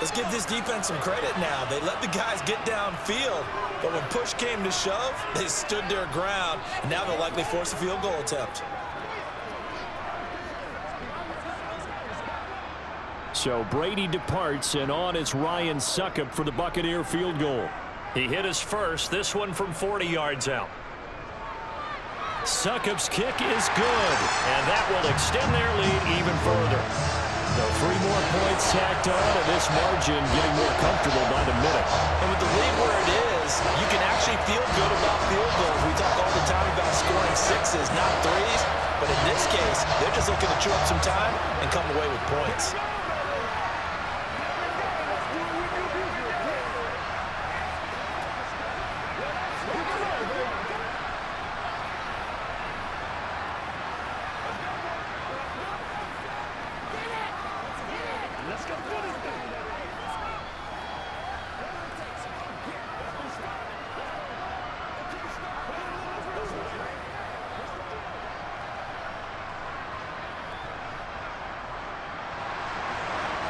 Let's give this defense some credit now. They let the guys get downfield, but when push came to shove, they stood their ground, and now they'll likely force a field goal attempt. So Brady departs, and on is Ryan Succop for the Buccaneer field goal. He hit his first, this one from 40 yards out. Succop's kick is good, and that will extend their lead even further. So 3 more points tacked on, and this margin getting more comfortable by the minute. And with the lead where it is, you can actually feel good about field goals. We talk all the time about scoring 6s, not 3s, but in this case, they're just looking to chew up some time and come away with points.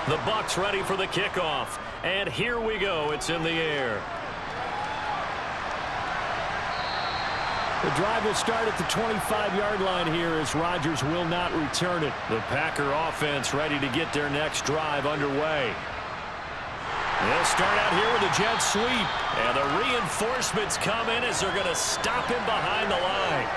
The Bucs ready for the kickoff. And here we go. It's in the air. The drive will start at the 25-yard line here as Rodgers will not return it. The Packer offense ready to get their next drive underway. They'll start out here with a jet sweep. And the reinforcements come in as they're going to stop him behind the line.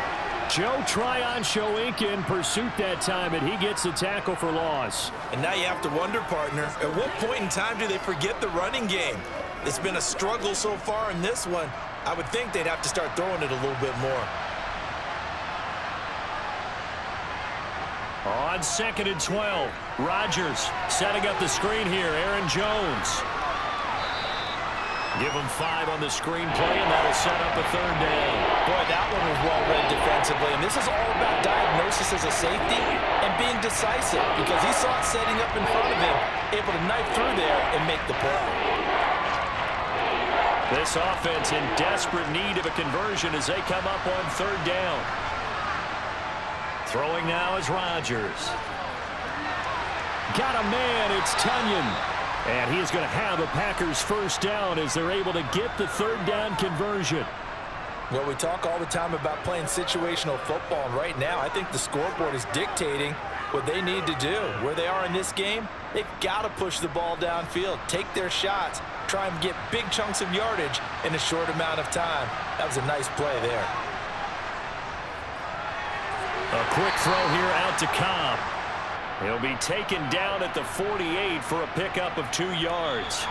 Joe Tryon-Shoyinka in pursuit that time, and he gets the tackle for loss. And now you have to wonder, partner, at what point in time do they forget the running game? It's been a struggle so far in this one. I would think they'd have to start throwing it a little bit more. On 2nd and 12, Rodgers setting up the screen here. Aaron Jones. Give them 5 on the screen play, and that'll set up a 3rd down. Boy, that one was well read defensively. And this is all about diagnosis as a safety and being decisive because he saw it setting up in front of him, able to knife through there and make the play. This offense in desperate need of a conversion as they come up on 3rd down. Throwing now is Rodgers. Got a man, it's Tunyon. And he is going to have a Packers 1st down as they're able to get the 3rd down conversion. Well, we talk all the time about playing situational football, and right now I think the scoreboard is dictating what they need to do. Where they are in this game, they've got to push the ball downfield, take their shots, try and get big chunks of yardage in a short amount of time. That was a nice play there. A quick throw here out to Cobb. He'll be taken down at the 48 for a pickup of 2 yards.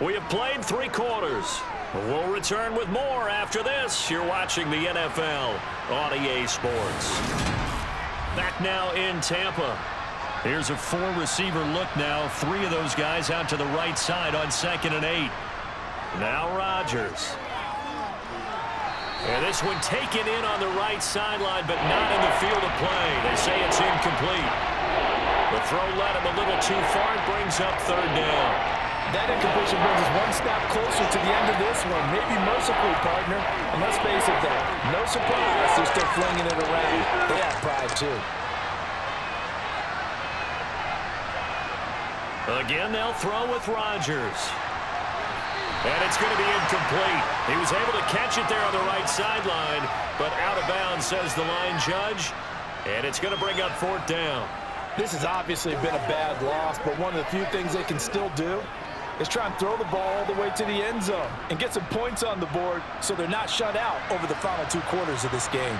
We have played 3 quarters. We'll return with more after this. You're watching the NFL on EA Sports. Back now in Tampa. Here's a 4-receiver look now. 3 of those guys out to the right side on 2nd and 8. Now Rodgers. And this one taken in on the right sideline, but not in the field of play. They say it's incomplete. The throw led him a little too far and brings up 3rd down. That incompletion brings us one step closer to the end of this one. Maybe mercifully, partner. And let's face it, though, no surprise they're still flinging it around. They have pride, too. Again, they'll throw with Rodgers. And it's going to be incomplete. He was able to catch it there on the right sideline, but out of bounds, says the line judge. And it's going to bring up 4th down. This has obviously been a bad loss, but one of the few things they can still do is try and throw the ball all the way to the end zone and get some points on the board so they're not shut out over the final 2 quarters of this game.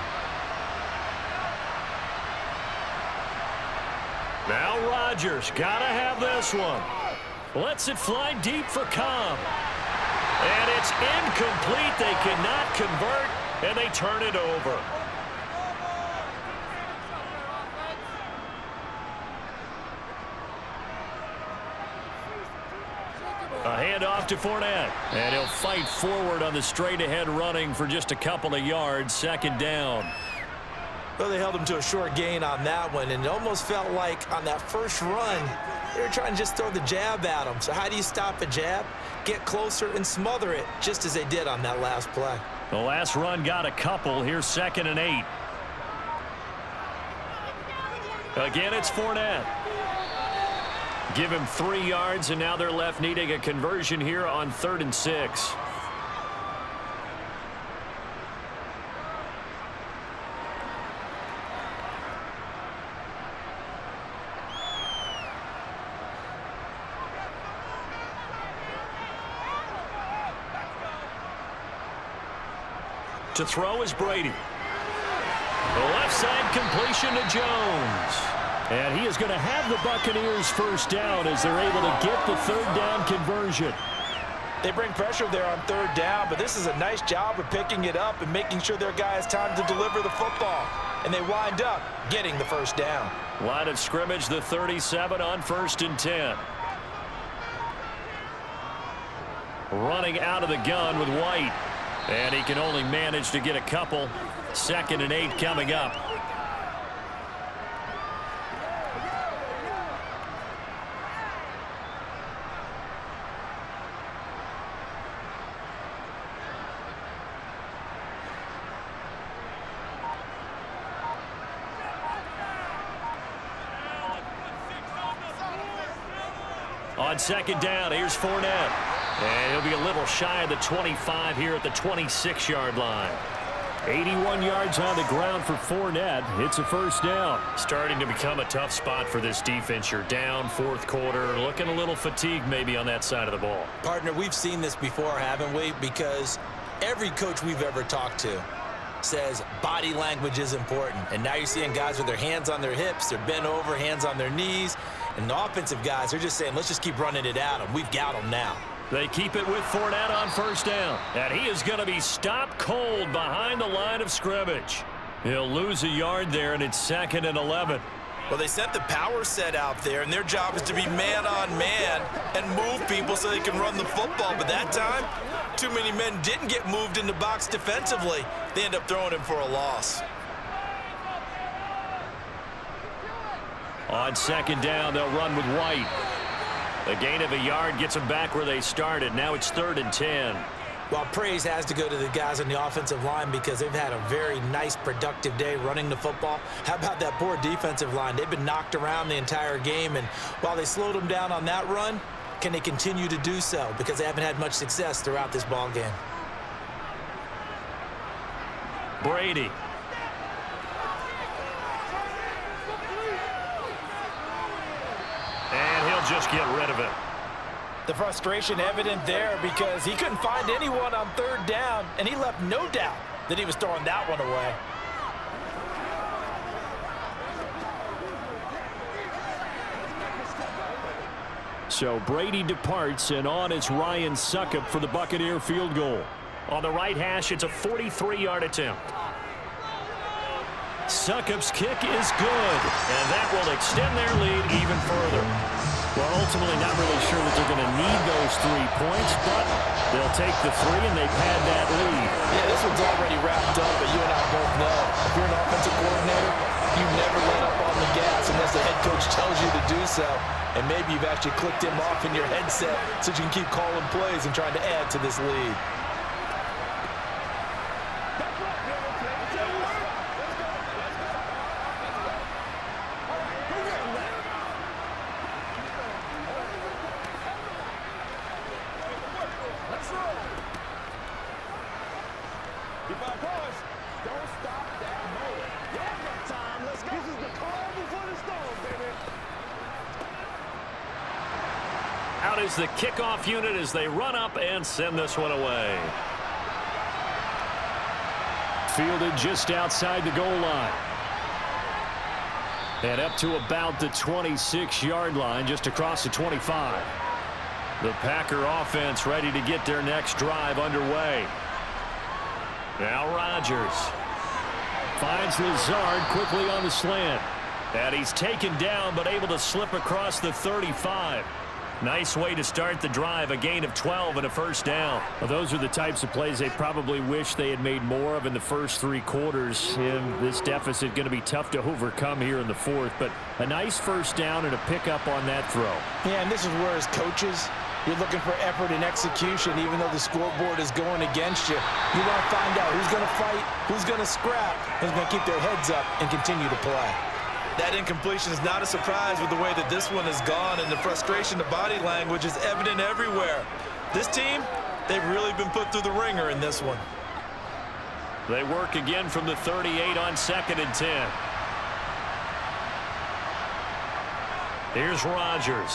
Now Rodgers, gotta have this one. Lets it fly deep for Cobb. And it's incomplete. They cannot convert, and they turn it over. A handoff to Fournette. And he'll fight forward on the straight-ahead running for just a couple of yards. 2nd down. Well, they held him to a short gain on that one, and it almost felt like on that first run, they were trying to just throw the jab at him. So how do you stop a jab? Get closer and smother it, just as they did on that last play. The last run got a couple. Here's 2nd and 8. Again, it's Fournette. Give him 3 yards, and now they're left needing a conversion here on 3rd and 6. To throw is Brady. The left side completion to Jones. And he is going to have the Buccaneers 1st down as they're able to get the 3rd down conversion. They bring pressure there on 3rd down, but this is a nice job of picking it up and making sure their guy has time to deliver the football. And they wind up getting the 1st down. Line of scrimmage, the 37 on 1st and 10. Running out of the gun with White. And he can only manage to get a couple. 2nd and 8 coming up. On 2nd down, here's Fournette. And he'll be a little shy of the 25 here at the 26-yard line. 81 yards on the ground for Fournette. It's a 1st down. Starting to become a tough spot for this defense. You're down 4th quarter. Looking a little fatigued maybe on that side of the ball. Partner, we've seen this before, haven't we? Because every coach we've ever talked to says body language is important. And now you're seeing guys with their hands on their hips, they're bent over, hands on their knees. And the offensive guys are just saying, let's just keep running it at them. We've got them now. They keep it with Fournette on 1st down. And he is going to be stopped cold behind the line of scrimmage. He'll lose a yard there, and it's 2nd and 11. Well, they sent the power set out there, and their job is to be man-on-man and move people so they can run the football. But that time, too many men didn't get moved in the box defensively. They end up throwing him for a loss. On second down, they'll run with White. A gain of a yard gets them back where they started. Now it's 3rd and 10. Well, praise has to go to the guys on the offensive line because they've had a very nice, productive day running the football. How about that poor defensive line? They've been knocked around the entire game, and while they slowed them down on that run, can they continue to do so? Because they haven't had much success throughout this ball game. Brady. And he'll just get rid of it. The frustration evident there because he couldn't find anyone on 3rd down, and he left no doubt that he was throwing that one away. So Brady departs, and on is Ryan Succop for the Buccaneer field goal. On the right hash, it's a 43-yard attempt. Succop's kick is good, and that will extend their lead even further. Well, ultimately not really sure that they're going to need those 3 points, but they'll take the 3 and they pad that lead. Yeah, this one's already wrapped up, but you and I both know if you're an offensive coordinator, you never let up on the gas unless the head coach tells you to do so. And maybe you've actually clicked him off in your headset so you can keep calling plays and trying to add to this lead. Out is the kickoff unit as they run up and send this one away. Fielded just outside the goal line. And up to about the 26-yard line, just across the 25. The Packer offense ready to get their next drive underway. Now Rodgers finds Lazard quickly on the slant. And he's taken down but able to slip across the 35. Nice way to start the drive, a gain of 12 and a first down. Well, those are the types of plays they probably wish they had made more of in the first 3 quarters. And this deficit going to be tough to overcome here in the 4th. But a nice first down and a pickup on that throw. Yeah, and this is where as coaches, you're looking for effort and execution even though the scoreboard is going against you. You want to find out who's going to fight, who's going to scrap, who's going to keep their heads up and continue to play. That incompletion is not a surprise with the way that this one has gone, and the frustration, the body language is evident everywhere. This team, they've really been put through the ringer in this one. They work again from the 38 on 2nd and 10. Here's Rodgers.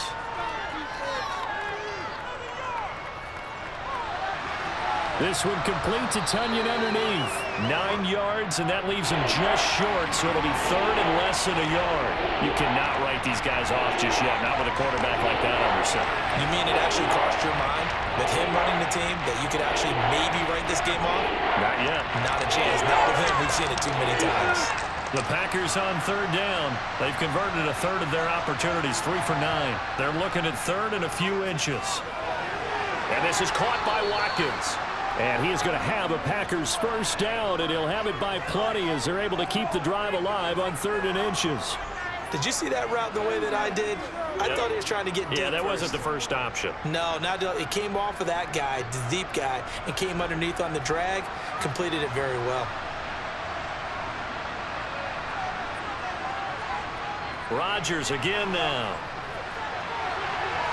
This one complete to Tunyon underneath. 9 yards, and that leaves him just short, so it'll be 3rd and less than a yard. You cannot write these guys off just yet, not with a quarterback like that under center. You mean it actually crossed your mind with him running the team that you could actually maybe write this game off? Not yet. Not a chance. Not with him. We've seen it too many times. The Packers on 3rd down. They've converted a 1/3 of their opportunities, 3 for 9. They're looking at 3rd and a few inches. And this is caught by Watkins. And he is going to have a Packers first down, and he'll have it by plenty as they're able to keep the drive alive on 3rd and inches. Did you see that route the way that I did? I thought he was trying to get deep. Yeah, that first. wasn't the first option. No, it came off of that guy, the deep guy, and came underneath on the drag, completed it very well. Rodgers again now.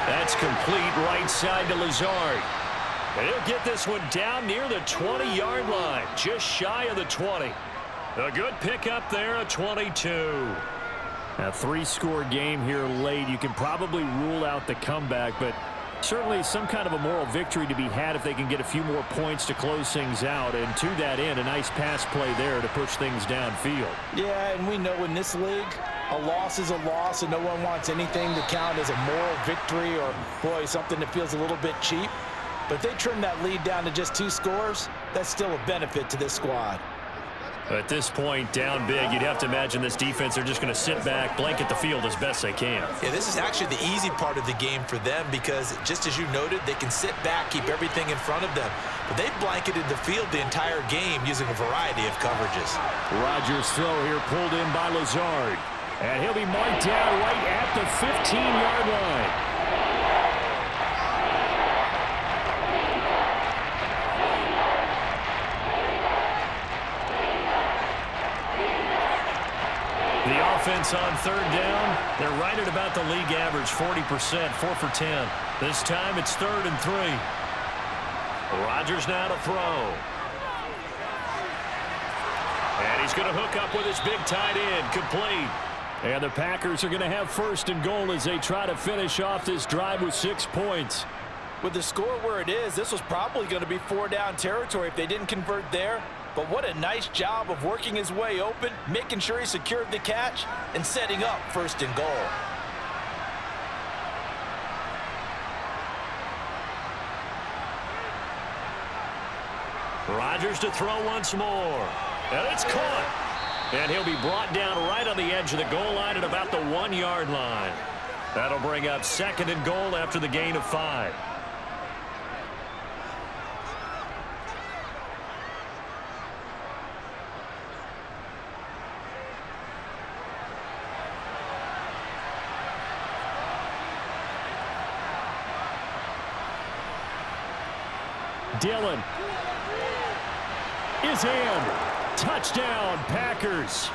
That's complete right side to Lazard. And he'll get this one down near the 20-yard line, just shy of the 20. A good pickup there, a 22. A 3-score game here late. You can probably rule out the comeback, but certainly some kind of a moral victory to be had if they can get a few more points to close things out. And to that end, a nice pass play there to push things downfield. Yeah, and we know in this league, a loss is a loss, and no one wants anything to count as a moral victory or, boy, something that feels a little bit cheap. But if they trim that lead down to just 2 scores, that's still a benefit to this squad. At this point, down big, you'd have to imagine this defense are just going to sit back, blanket the field as best they can. Yeah, this is actually the easy part of the game for them because, just as you noted, they can sit back, keep everything in front of them. But they've blanketed the field the entire game using a variety of coverages. Rodgers' throw here pulled in by Lazard. And he'll be marked down right at the 15-yard line. The offense on third down, they're right at about the league average, 40%, 4 for 10. This time it's 3rd and 3. Rodgers now to throw. And he's going to hook up with his big tight end, complete. And the Packers are going to have 1st and goal as they try to finish off this drive with 6 points. With the score where it is, this was probably going to be 4-down territory if they didn't convert there. But what a nice job of working his way open, making sure he secured the catch, and setting up 1st and goal. Rodgers to throw once more. And it's caught. And he'll be brought down right on the edge of the goal line at about the 1-yard line. That'll bring up 2nd and goal after the gain of 5. Dillon is in. Touchdown, Packers.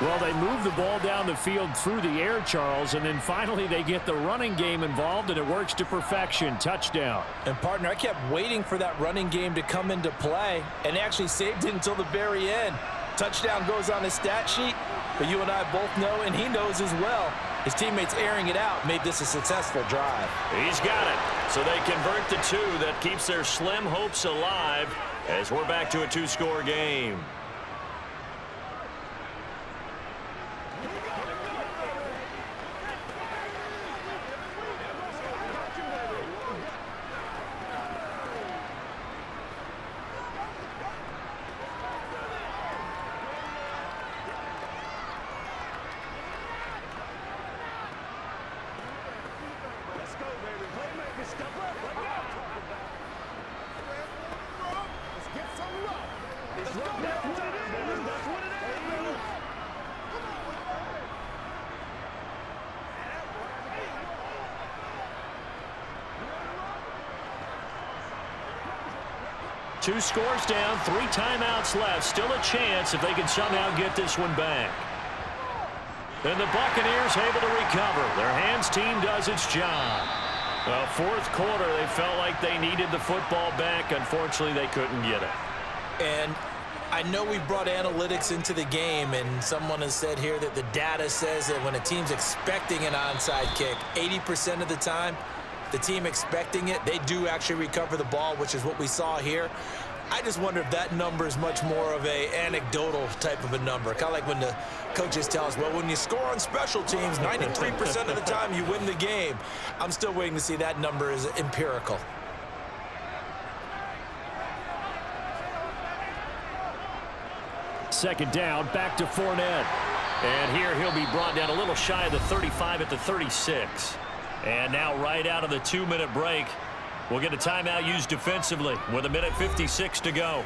Well, they move the ball down the field through the air, Charles, and then finally they get the running game involved, and it works to perfection. Touchdown. And, partner, I kept waiting for that running game to come into play and actually saved it until the very end. Touchdown goes on his stat sheet, but you and I both know, and he knows as well, his teammates airing it out made this a successful drive. He's got it. So they convert the 2. That keeps their slim hopes alive as we're back to a 2-score game. Two scores down, 3 timeouts left. Still a chance if they can somehow get this one back. And the Buccaneers able to recover. Their hands team does its job. Well, 4th quarter, they felt like they needed the football back. Unfortunately, they couldn't get it. And I know we brought analytics into the game, and someone has said here that the data says that when a team's expecting an onside kick, 80% of the time, the team expecting it, they do actually recover the ball, which is what we saw here. I just wonder if that number is much more of a anecdotal type of a number. Kind of like when the coaches tell us, well, when you score on special teams, 93% of the time you win the game. I'm still waiting to see that number is empirical. Second down, back to Fournette. And here he'll be brought down a little shy of the 35 at the 36. And now right out of the 2-minute break, we'll get a timeout used defensively with 1:56 to go.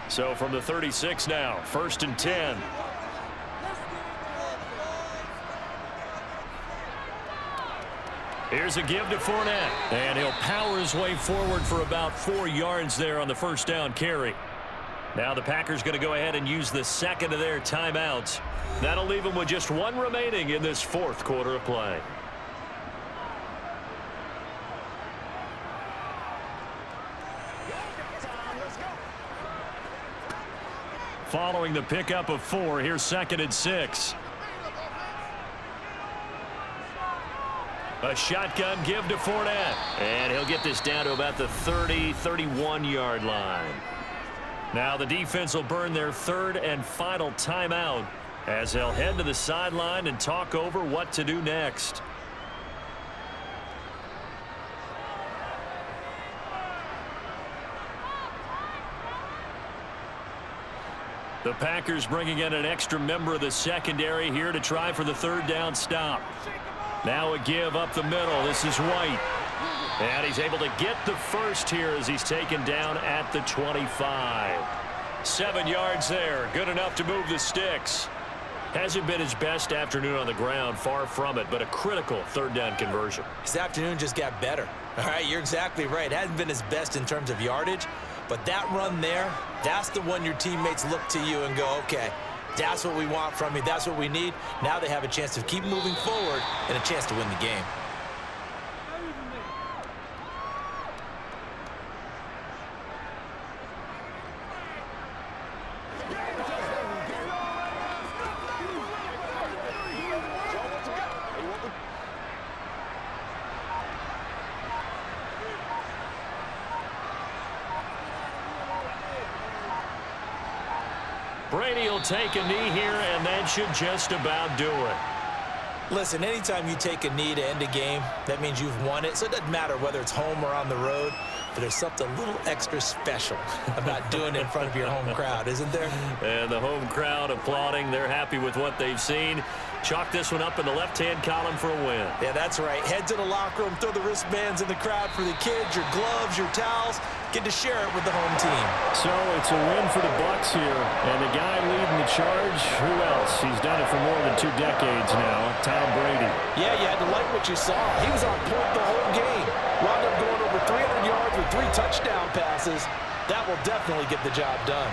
So from the 36 now, 1st and 10. Here's a give to Fournette. And he'll power his way forward for about 4 yards there on the 1st down carry. Now the Packers going to go ahead and use the 2nd of their timeouts. That'll leave them with just 1 remaining in this 4th quarter of play. Following the pickup of 4, here's 2nd and 6. A shotgun give to Fournette. And he'll get this down to about the 30, 31-yard line. Now the defense will burn their 3rd and final timeout as they'll head to the sideline and talk over what to do next. The Packers bringing in an extra member of the secondary here to try for the third down stop. Now a give up the middle. This is White. And he's able to get the first here as he's taken down at the 25. 7 yards there. Good enough to move the sticks. Hasn't been his best afternoon on the ground. Far from it, but a critical third down conversion. His afternoon just got better. All right, you're exactly right. Hasn't been his best in terms of yardage, but that run there, that's the one your teammates look to you and go, okay, that's what we want from you. That's what we need. Now they have a chance to keep moving forward and a chance to win the game. Brady will take a knee here, and that should just about do it. Listen, anytime you take a knee to end a game, that means you've won it. So it doesn't matter whether it's home or on the road, but there's something a little extra special about doing it in front of your home crowd, isn't there? And the home crowd applauding. They're happy with what they've seen. Chalk this one up in the left-hand column for a win. Yeah, that's right. Head to the locker room, throw the wristbands in the crowd for the kids, your gloves, your towels. Get to share it with the home team. So it's a win for the Bucs here. And the guy leading the charge, who else? He's done it for more than 2 decades now, Tom Brady. Yeah, you had to like what you saw. He was on point the whole game. Wound up going over 300 yards with 3 touchdown passes. That will definitely get the job done.